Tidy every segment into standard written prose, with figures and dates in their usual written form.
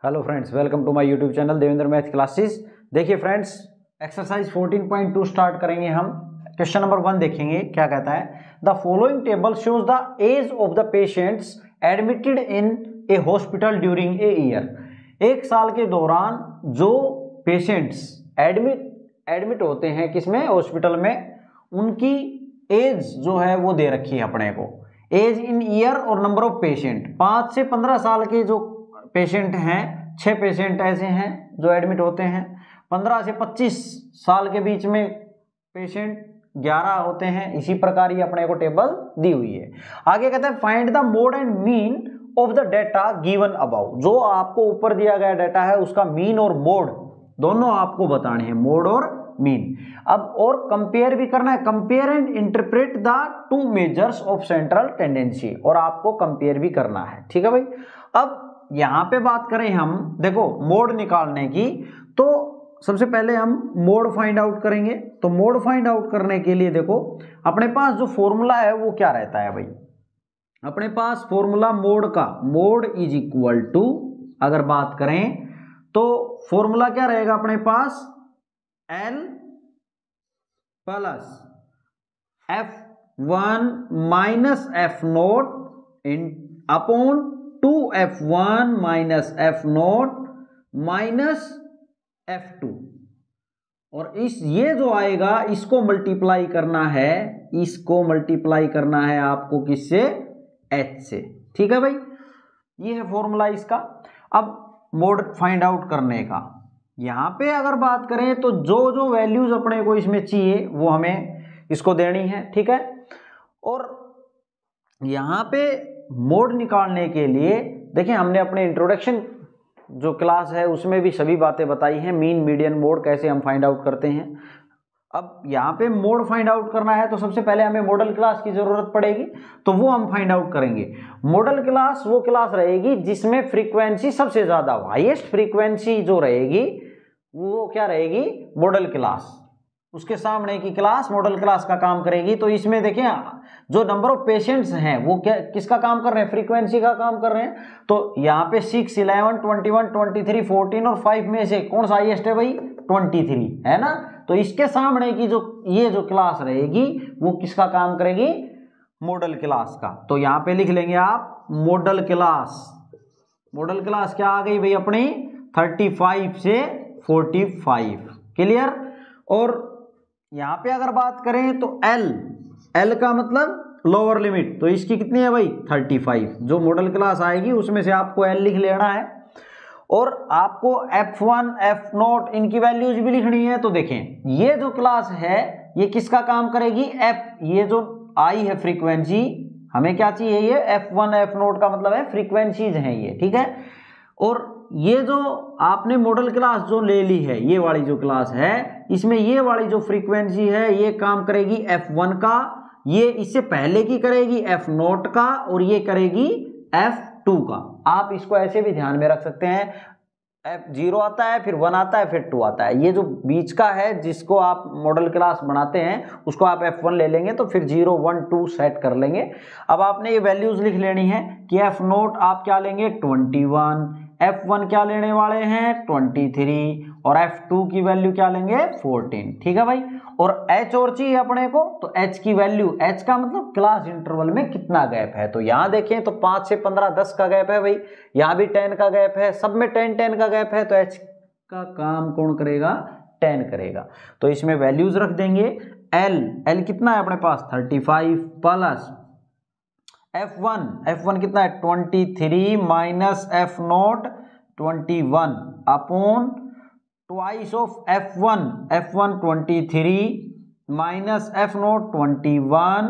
Hello friends, welcome to my YouTube channel Devendra math classes. देखिए friends, exercise 14.2 start करेंगे हम। Question number 1 देखेंगे क्या कहता है। The following table shows the age of the patients admitted in a hospital during a year. एक साल के दौरान जो पेशेंट्स एडमिट होते हैं किसमें, हॉस्पिटल में, उनकी एज जो है वो दे रखी है अपने को। एज इन ईयर और नंबर ऑफ पेशेंट। 5 से 15 साल के जो पेशेंट हैं, 6 पेशेंट ऐसे हैं जो एडमिट होते हैं। 15 से 25 साल के बीच में पेशेंट 11 होते हैं। इसी प्रकार ये अपने को टेबल दी हुई है। आगे कहते हैं find the mode and mean of the data given about. जो आपको ऊपर दिया गया डेटा है उसका मीन और मोड दोनों आपको बताने हैं, मोड और मीन। अब और कंपेयर भी करना है। Compare and interpret the two measures of central tendency, और आपको कंपेयर भी करना है। ठीक है भाई। अब यहां पे बात करें हम, देखो मोड निकालने की, तो सबसे पहले हम मोड फाइंड आउट करेंगे। तो मोड फाइंड आउट करने के लिए देखो अपने पास जो फॉर्मूला है वो क्या रहता है भाई। अपने पास फॉर्मूला मोड का, मोड इज इक्वल टू, अगर बात करें तो फॉर्मूला क्या रहेगा अपने पास, L plus F1 minus F0 इन upon 2F1 minus F0 minus F2। और ये जो आएगा इसको मल्टीप्लाई करना है, इसको मल्टीप्लाई करना है आपको किससे, H से। ठीक है भाई, ये है फॉर्मूला इसका। अब मोड फाइंड आउट करने का, यहां पे अगर बात करें तो जो जो वैल्यूज अपने को इसमें चाहिए वो हमें इसको देनी है। ठीक है। और यहां पे मोड निकालने के लिए देखिए हमने अपने इंट्रोडक्शन जो क्लास है उसमें भी सभी बातें बताई हैं, मीन मीडियन मोड कैसे हम फाइंड आउट करते हैं। अब यहाँ पे मोड फाइंड आउट करना है तो सबसे पहले हमें मॉडल क्लास की जरूरत पड़ेगी, तो वो हम फाइंड आउट करेंगे। मॉडल क्लास वो क्लास रहेगी जिसमें फ्रीक्वेंसी सबसे ज्यादा, हाईएस्ट फ्रीक्वेंसी जो रहेगी वो क्या रहेगी, मॉडल क्लास। उसके सामने की क्लास मॉडल क्लास का काम करेगी। तो इसमें देखें जो नंबर ऑफ पेशेंट्स हैं वो क्या, किसका काम कर रहे हैं, फ्रीक्वेंसी का काम कर रहे हैं। तो यहाँ पे 6, 11, 21, 23, 14 और 5 में से कौन सा हाईएस्ट है भाई, 23 है ना। तो इसके सामने की जो ये जो क्लास रहेगी वो किसका काम करेगी, मॉडल क्लास का। तो यहाँ पे लिख लेंगे आप मॉडल क्लास। मॉडल क्लास क्या आ गई भाई अपनी, 35 से 45। क्लियर। और यहां पे अगर बात करें तो L का मतलब लोअर लिमिट, तो इसकी कितनी है भाई, 35। जो मॉडल क्लास आएगी उसमें से आपको L लिख लेना है। और आपको F1 F0 इनकी वैल्यूज भी लिखनी है। तो देखें ये जो क्लास है ये किसका काम करेगी, F, ये जो आई है फ्रीक्वेंसी, हमें क्या चाहिए, ये F1 F0 का मतलब है फ्रीक्वेंसीज हैं ये। ठीक है। और ये जो आपने मॉडल क्लास जो ले ली है, ये वाली जो क्लास है, इसमें ये वाली जो फ्रीक्वेंसी है ये काम करेगी F1 का, ये इससे पहले की करेगी F0 का, और ये करेगी F2 का। आप इसको ऐसे भी ध्यान में रख सकते हैं, F0 आता है, फिर 1 आता है, फिर 2 आता है। ये जो बीच का है जिसको आप मॉडल क्लास बनाते हैं उसको आप F1 ले लेंगे, तो फिर 0, 1, 2 सेट कर लेंगे। अब आपने ये वैल्यूज लिख लेनी है कि F0 आप क्या लेंगे, 21, F1 क्या लेने वाले हैं, 23, और F2 की वैल्यू क्या लेंगे, 14। ठीक है भाई। और H और चाहिए अपने को, तो H की वैल्यू, H का मतलब क्लास इंटरवल में कितना गैप है। तो यहां देखें तो 5 से 15 10 का गैप है भाई, यहां भी 10 का गैप है, सब में 10 का गैप है। तो H का काम कौन करेगा, 10 करेगा। तो इसमें वैल्यूज रख देंगे। L कितना है अपने पास, 35 प्लस F1 कितना है, 23 minus F0 21 upon twice of F1 23 minus F0 21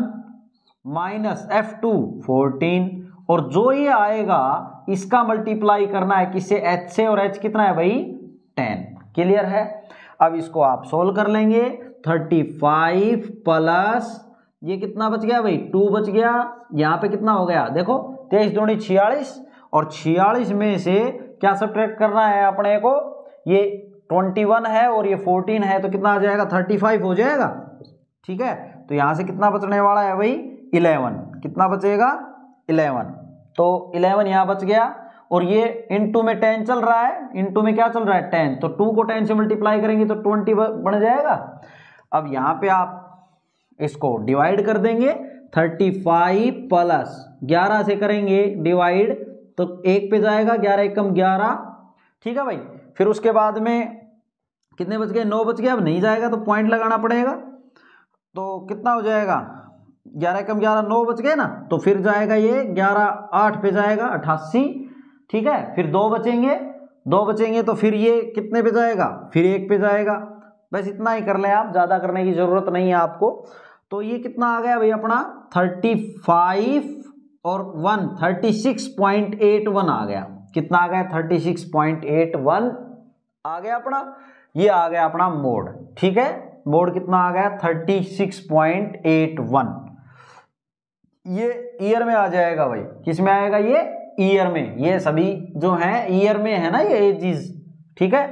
minus F2 14। और जो ये आएगा इसका मल्टीप्लाई करना है किससे, H से, और H कितना है भाई, 10। क्लियर है। अब इसको आप सोल्व कर लेंगे। 35 प्लस ये कितना बच गया भाई, 2 बच गया। यहाँ पे कितना हो गया, देखो 23 दूनी 46, और 46 में से क्या सब्ट्रैक्ट करना है अपने को, ये 21 है और ये 14 है, तो कितना आ जाएगा, 35 हो जाएगा। ठीक है। तो यहां से कितना बचने वाला है भाई, 11। कितना बचेगा, 11। तो 11 यहां बच गया। और ये इनटू में 10 चल रहा है, इनटू में क्या चल रहा है 10, तो 2 को 10 से मल्टीप्लाई करेंगे तो 20 बन जाएगा। अब यहाँ पे आप इसको डिवाइड कर देंगे, 35 प्लस 11 से करेंगे डिवाइड तो 1 पे जाएगा, 11 एकम 11, ठीक है भाई। फिर उसके बाद में कितने बच गए, 9 बच गए। अब नहीं जाएगा तो पॉइंट लगाना पड़ेगा, तो कितना हो जाएगा 11 एकम 11, 9 बच गए ना, तो फिर जाएगा ये 11 8 पे जाएगा 88, ठीक है। फिर 2 बचेंगे तो फिर ये कितने पे जाएगा, फिर 1 पे जाएगा। बस इतना ही कर लें आप, ज़्यादा करने की ज़रूरत नहीं है आपको। तो ये कितना आ गया भाई अपना 35 और 1 36.81 आ गया। कितना आ गया 36.81 आ गया अपना, ये आ गया अपना मोड, ठीक है। मोड कितना आ गया 36.81, ये ईयर में आ जाएगा भाई। किस में आएगा ये, ईयर में। ये सभी जो हैं ईयर में है ना ये एजीज, ठीक है।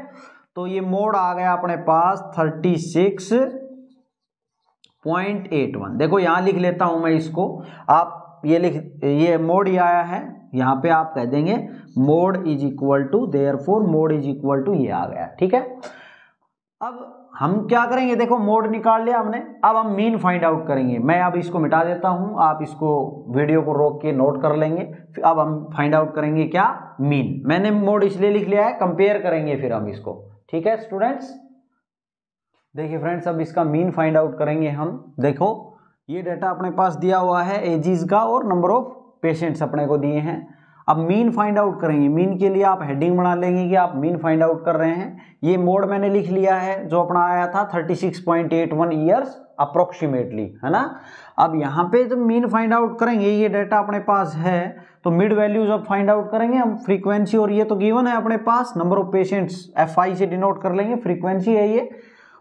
तो ये मोड आ गया अपने पास 36.81। देखो यहां लिख लेता हूं मैं इसको, आप ये मोड ही आया है, यहां पे आप कह देंगे mode is equal to, therefore mode is equal to, ये आ गया, ठीक है। अब हम क्या करेंगे, देखो मोड निकाल लिया हमने, अब हम मीन फाइंड आउट करेंगे। मैं अब इसको मिटा देता हूं, आप इसको वीडियो को रोक के नोट कर लेंगे। फिर अब हम फाइंड आउट करेंगे क्या, मीन। मैंने मोड इसलिए लिख लिया है, कंपेयर करेंगे फिर हम इसको, ठीक है स्टूडेंट्स। देखिए फ्रेंड्स, अब इसका मीन फाइंड आउट करेंगे हम। देखो ये डाटा अपने पास दिया हुआ है एजीज का और नंबर ऑफ पेशेंट्स अपने को दिए हैं। अब मीन फाइंड आउट करेंगे। मीन के लिए आप हेडिंग बना लेंगे कि आप मीन फाइंड आउट कर रहे हैं। ये मोड मैंने लिख लिया है जो अपना आया था 36.81 ईयर्स अप्रोक्सीमेटली, है ना। अब यहाँ पे जब मीन फाइंड आउट करेंगे, ये डाटा अपने पास है, तो मिड वैल्यूज अब फाइंड आउट करेंगे हम। फ्रीक्वेंसी, और ये तो गिवन है अपने पास, नंबर ऑफ पेशेंट्स FI से डिनोट कर लेंगे, फ्रीक्वेंसी है ये।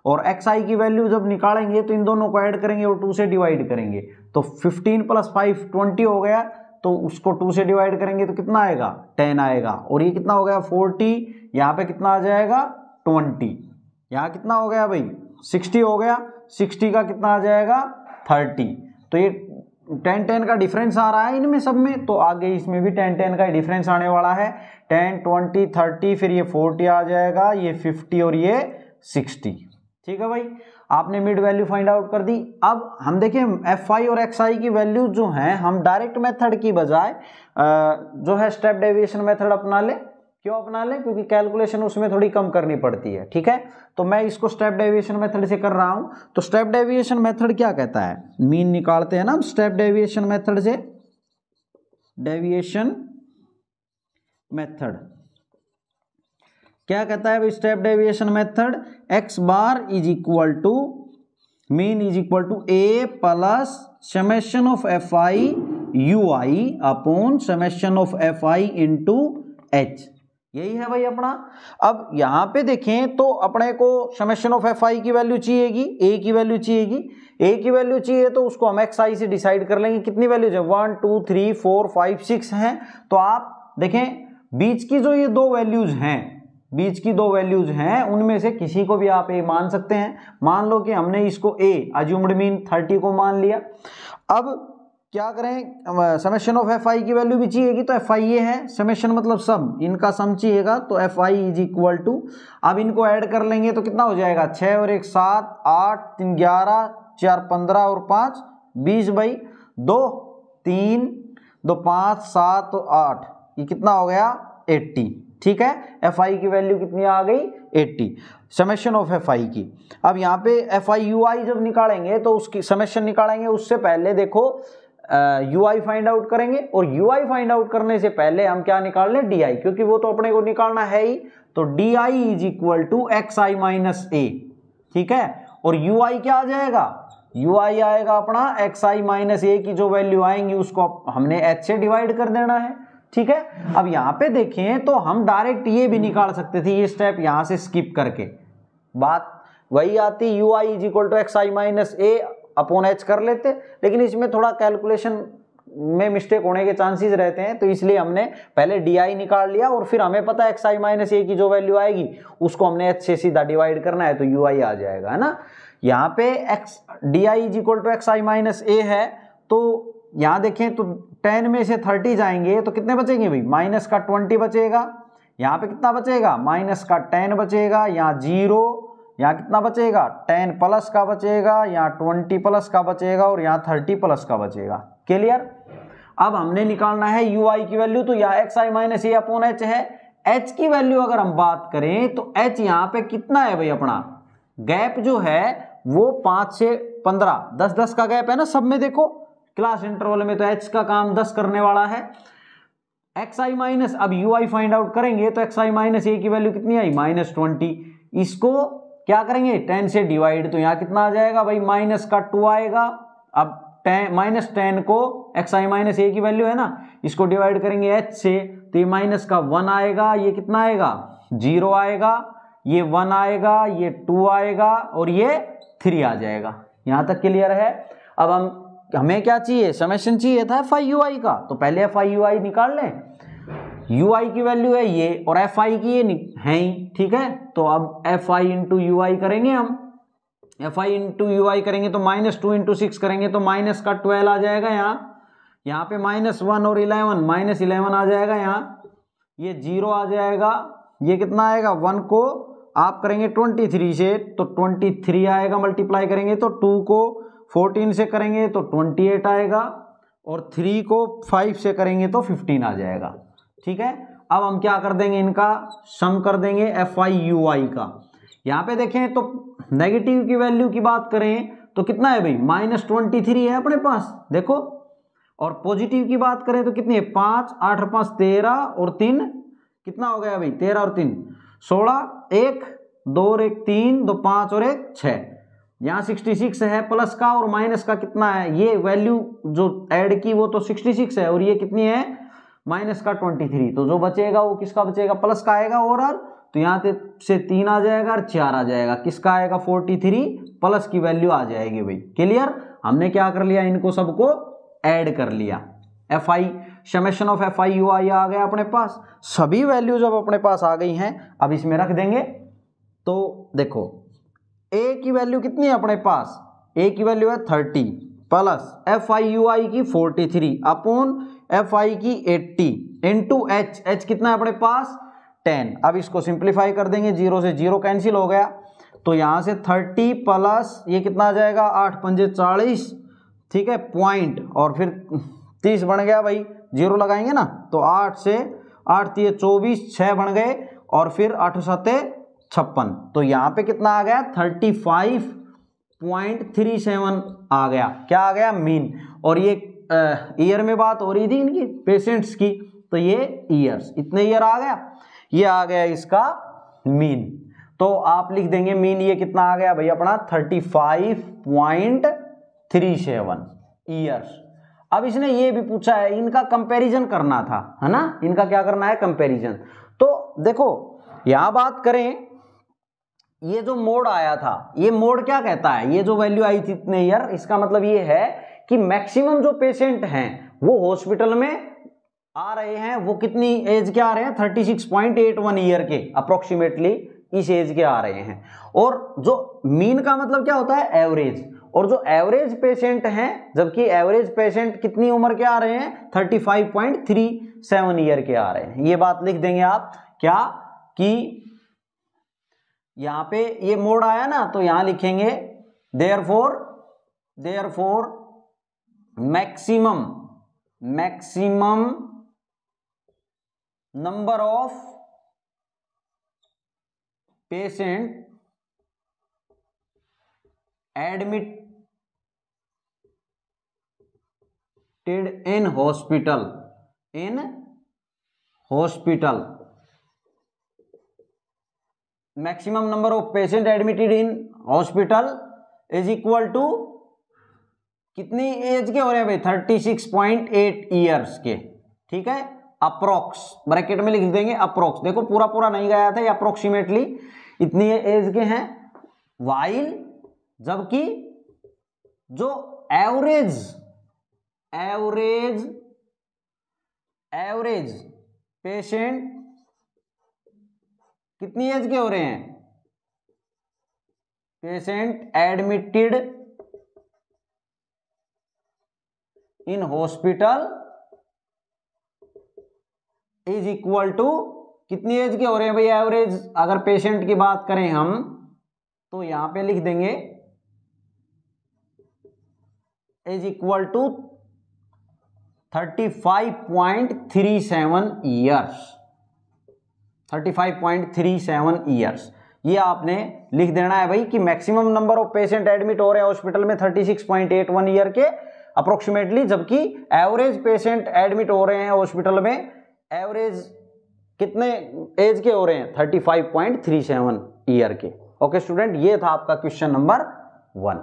और XI की वैल्यू जब निकालेंगे तो इन दोनों को ऐड करेंगे और 2 से डिवाइड करेंगे, तो 15 + 5 20 हो गया, तो उसको 2 से डिवाइड करेंगे तो कितना आएगा 10 आएगा। और ये कितना हो गया 40, यहाँ पे कितना आ जाएगा 20, यहाँ कितना हो गया भाई 60 हो गया, 60 का कितना आ जाएगा 30। तो ये 10 का डिफरेंस आ रहा है इनमें सब में, तो आगे इसमें भी 10 का डिफरेंस आने वाला है। 10 20 30, फिर ये 40 आ जाएगा, ये 50 और ये 60, ठीक है भाई। आपने मिड वैल्यू फाइंड आउट कर दी। अब हम देखें FI और XI की वैल्यू जो हैं, हम डायरेक्ट मेथड की बजाय जो है स्टेप डेविएशन मेथड अपना ले। क्यों अपना ले, क्योंकि कैलकुलेशन उसमें थोड़ी कम करनी पड़ती है, ठीक है। तो मैं इसको स्टेप डेविएशन मेथड से कर रहा हूं। तो स्टेप डेविएशन मेथड क्या कहता है, मीन निकालते हैं ना हम स्टेप डेविएशन मेथड से। डेविएशन मेथड क्या कहता है भाई, step deviation method x bar is equal to mean is equal to a plus summation of FI UI upon summation of FI into H। यही है भाई अपना। अब यहां पे देखें तो अपने को समेशन ऑफ FI की वैल्यू चाहिएगी, a की वैल्यू चाहिएगी। a की वैल्यू चाहिए तो उसको हम XI से डिसाइड कर लेंगे। कितनी वैल्यूज है 1 2 3 4 5 6 हैं। तो आप देखें बीच की जो ये दो वैल्यूज हैं, बीच की दो वैल्यूज हैं, उनमें से किसी को भी आप a मान सकते हैं। मान लो कि हमने इसको a अज्यूम्ड मीन 30 को मान लिया। अब क्या करें, समेशन ऑफ FI की वैल्यू भी चाहिएगी, तो FI ये है, समेशन मतलब सम, इनका सम चाहिएगा, तो FI इज इक्वल टू, अब इनको ऐड कर लेंगे तो कितना हो जाएगा 6 और 1 7 8 3 11 4 15 और 5 20 भाई 2 3 2 5 7 और 8, ये कितना हो गया 80, ठीक है। FI की वैल्यू कितनी आ गई 80, समेशन ऑफ FI की। अब यहाँ पे FI UI जब निकालेंगे तो उसकी समेशन निकालेंगे, उससे पहले देखो UI फाइंड आउट करेंगे, और UI फाइंड आउट करने से पहले हम क्या निकाल लें DI, क्योंकि वो तो अपने को निकालना है ही। तो DI is equal to XI minus A, ठीक है। और UI क्या आ जाएगा, UI आएगा अपना XI माइनस A की जो वैल्यू आएंगी उसको हमने H से डिवाइड कर देना है, ठीक है। अब यहां पे देखें तो हम डायरेक्ट ये भी निकाल सकते थे, ये स्टेप यहां से स्किप करके, बात वही आती UI is equal to XI minus A upon H कर लेते, लेकिन इसमें थोड़ा कैलकुलेशन में मिस्टेक होने के चांसेस रहते हैं, तो इसलिए हमने पहले DI निकाल लिया और फिर हमें पता है XI माइनस A की जो वैल्यू आएगी उसको हमने H से सीधा डिवाइड करना है, तो UI आ जाएगा, है ना। यहाँ पे DI is equal to XI minus A है, तो यहाँ देखें तो 10 में से 30 जाएंगे तो कितने बचेंगे भाई, माइनस का 20 बचेगा। यहाँ पे कितना बचेगा, माइनस का 10 बचेगा। यहाँ 0, यहाँ कितना बचेगा, 10 प्लस का बचेगा, यहाँ 20 प्लस का बचेगा और यहाँ 30 प्लस का बचेगा। क्लियर। अब हमने निकालना है यू आई की वैल्यू, तो यहाँ एक्स आई माइनस ए अपॉन एच है। एच की वैल्यू अगर हम बात करें तो एच यहाँ पे कितना है भाई, अपना गैप जो है वो 5 से 15, 10-10 का गैप है ना सब में। देखो क्लास इंटरवल में तो एच का काम 10 करने वाला है। एक्स आई माइनस, अब यू आई फाइंड आउट करेंगे तो एक्स आई माइनस ए की वैल्यू कितनी आई, -20। इसको क्या करेंगे, 10 से डिवाइड, तो यहाँ कितना आ जाएगा भाई, माइनस का 2 आएगा। अब -10 को एक्स आई माइनस ए की वैल्यू है ना, इसको डिवाइड करेंगे एच से तो ये माइनस का 1 आएगा, ये कितना आएगा 0 आएगा, ये 1 आएगा, ये 2 आएगा और ये 3 आ जाएगा। यहां तक क्लियर है। अब हमें क्या चाहिए, समेशन चाहिए था एफ आई यू आई का, तो पहले एफ आई यू आई निकाल लें। यू आई की वैल्यू है ये और एफ आई की ये है ही, ठीक है। तो अब एफ आई इंटू यू आई करेंगे हम, एफ आई इंटू यू आई करेंगे तो -2 इंटू 6 करेंगे तो माइनस का 12 आ जाएगा। यहाँ पे -1 और 11, -11 आ जाएगा। यहाँ ये 0 आ जाएगा, ये कितना आएगा, 1 को आप करेंगे 23 से तो 23 आएगा, मल्टीप्लाई करेंगे तो 2 को 14 से करेंगे तो 28 आएगा और 3 को 5 से करेंगे तो 15 आ जाएगा, ठीक है। अब हम क्या कर देंगे, इनका सम कर देंगे एफ आई यू आई का। यहाँ पे देखें तो नेगेटिव की वैल्यू की बात करें तो कितना है भाई, -23 है अपने पास, देखो। और पॉजिटिव की बात करें तो कितनी है, 5, 8 और 5 13 और 3 कितना हो गया भाई, 13 और 3 16, 1 2 और 1 3, 2 5 और 1 6। यहाँ 66 है प्लस का और माइनस का कितना है, ये वैल्यू जो ऐड की वो तो 66 है और ये कितनी है, माइनस का 23। तो जो बचेगा वो किसका बचेगा, प्लस का आएगा। और तो यहाँ से 3 आ जाएगा और 4 आ जाएगा, किसका आएगा 43, प्लस की वैल्यू आ जाएगी भाई। क्लियर। हमने क्या कर लिया, इनको सबको ऐड कर लिया। F I summation of F I U I आ गया अपने पास। सभी वैल्यू जब अपने पास आ गई हैं, अब इसमें रख देंगे। तो देखो ए की वैल्यू कितनी है अपने पास, ए की वैल्यू है 30 प्लस एफ आई यू आई की 43 अपॉन एफ आई की 80 इंटू एच, एच कितना है अपने पास 10। अब इसको सिंप्लीफाई कर देंगे, 0 से 0 कैंसिल हो गया तो यहाँ से 30 प्लस ये कितना आ जाएगा, 8 पंजे 40, ठीक है, पॉइंट और फिर 30 बन गया भाई, 0 लगाएंगे ना तो 8 से 8 3 24, 6 बन गए और फिर 8 7 56। तो यहाँ पे कितना आ गया 35.37 आ गया, क्या आ गया मीन। और ये ईयर में बात हो रही थी इनकी पेशेंट्स की, तो ये ईयर्स, इतने ईयर आ गया, ये आ गया इसका मीन। तो आप लिख देंगे मीन ये कितना आ गया भाई अपना 35.37 ईयर्स। अब इसने ये भी पूछा है, इनका कंपैरिजन करना था, है ना, इनका क्या करना है कंपैरिजन। तो देखो यहां बात करें, ये जो मोड आया था, ये मोड क्या कहता है, ये जो वैल्यू आई थी इतने ईयर, इसका मतलब ये है कि मैक्सिमम जो पेशेंट हैं वो हॉस्पिटल में आ रहे हैं, वो कितनी एज के आ रहे हैं, 36.81 ईयर के अप्रोक्सीमेटली इस एज के आ रहे हैं। और जो मीन का मतलब क्या होता है, एवरेज। और जो एवरेज पेशेंट हैं, जबकि एवरेज पेशेंट कितनी उम्र के आ रहे हैं, 35.37 ईयर के आ रहे हैं। ये बात लिख देंगे आप क्या कि यहां पे ये मोड आया ना, तो यहां लिखेंगे therefore maximum number of patient admitted in hospital maximum number of patient admitted in hospital is equal to कितनी एज के हो रहे हैं भाई, 36.8 ईयर्स के, ठीक है। अप्रोक्स ब्रैकेट में लिख देंगे अप्रोक्स, देखो पूरा पूरा नहीं गया था, ये अप्रोक्सीमेटली इतनी एज के हैं। वाइल जबकि जो एवरेज पेशेंट कितनी एज के हो रहे हैं, patient admitted in hospital is equal to कितनी एज के हो रहे हैं भाई एवरेज, अगर पेशेंट की बात करें हम तो यहां पे लिख देंगे is equal to 35.37 years, 35.37 years. ये आपने लिख देना है भाई कि maximum number of patient admit हो रहे हैं हॉस्पिटल में 36.81 ईयर के अप्रोक्सीमेटली, जबकि एवरेज पेशेंट एडमिट हो रहे हैं हॉस्पिटल में एवरेज कितने एज के हो रहे हैं 35.37 ईयर के। ओके स्टूडेंट, ये था आपका क्वेश्चन नंबर 1।